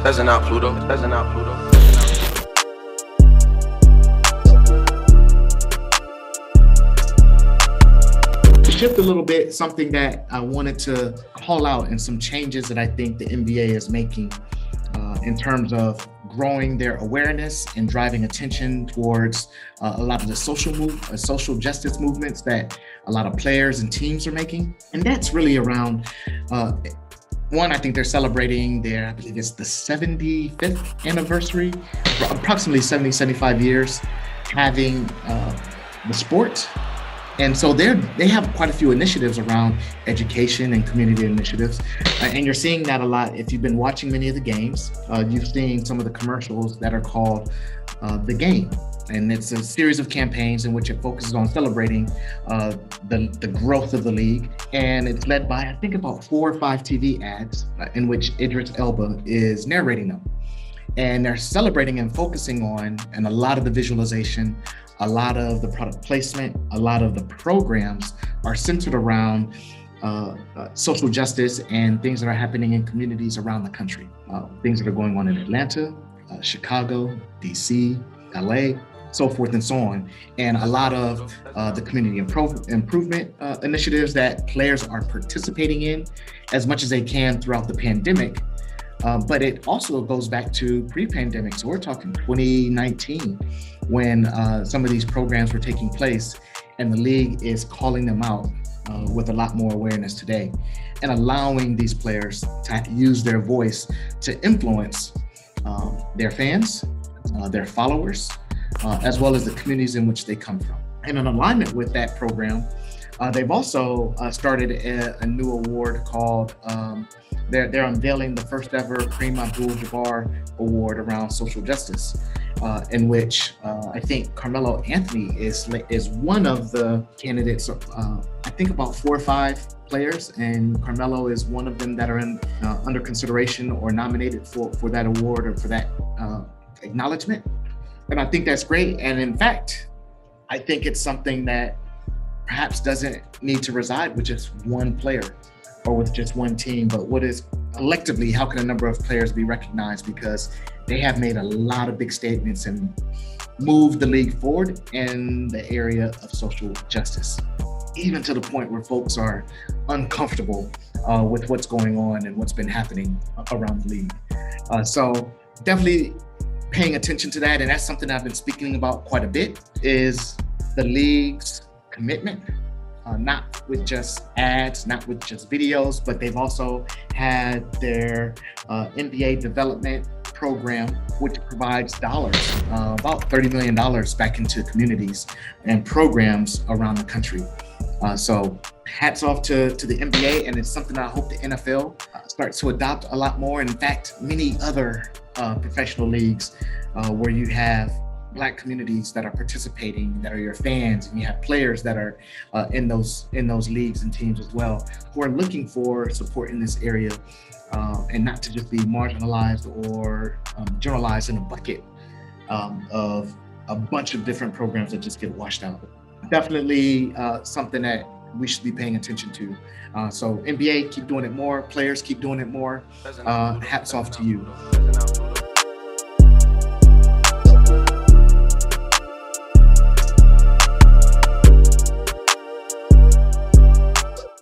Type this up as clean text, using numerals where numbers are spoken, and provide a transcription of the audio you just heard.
Pheasant out, Pluto. Pheasant out, Pluto. To shift a little bit, something that I wanted to call out and some changes that I think the NBA is making in terms of growing their awareness and driving attention towards a lot of the social justice movements that a lot of players and teams are making. And that's really around, one, I think they're celebrating I believe it's the 75th anniversary, approximately 75 years having the sport. And so they have quite a few initiatives around education and community initiatives. And you're seeing that a lot. If you've been watching many of the games, you've seen some of the commercials that are called The Game. And it's a series of campaigns in which it focuses on celebrating the growth of the league. And it's led by, I think, about 4 or 5 TV ads in which Idris Elba is narrating them. And they're celebrating and focusing on, and a lot of the visualization, a lot of the product placement, a lot of the programs are centered around social justice and things that are happening in communities around the country. Things that are going on in Atlanta, Chicago, DC, LA, so forth and so on. And a lot of the community improvement initiatives that players are participating in as much as they can throughout the pandemic. But it also goes back to pre-pandemic. So we're talking 2019 when some of these programs were taking place, and the league is calling them out with a lot more awareness today and allowing these players to use their voice to influence their fans, their followers, as well as the communities in which they come from. And in alignment with that program, they've also started a new award called they're unveiling the first ever Kareem Abdul-Jabbar Award around social justice, in which I think Carmelo Anthony is one of the candidates. I think about 4 or 5 players, and Carmelo is one of them that are under consideration or nominated for that award or for that acknowledgement. And I think that's great. And in fact, I think it's something that perhaps doesn't need to reside with just one player or with just one team, but what is collectively, how can a number of players be recognized, because they have made a lot of big statements and moved the league forward in the area of social justice, even to the point where folks are uncomfortable with what's going on and what's been happening around the league. So definitely paying attention to that. And that's something I've been speaking about quite a bit, is the league's commitment, not with just ads, not with just videos, but they've also had their NBA development program, which provides dollars, about $30 million back into communities and programs around the country. So hats off to the NBA, and it's something I hope the NFL starts to adopt a lot more. In fact, many other professional leagues where you have Black communities that are participating, that are your fans, and you have players that are in those leagues and teams as well, who are looking for support in this area, and not to just be marginalized or generalized in a bucket of a bunch of different programs that just get washed out. Definitely something that we should be paying attention to. So NBA, keep doing it more. Players, keep doing it more. Hats off to you.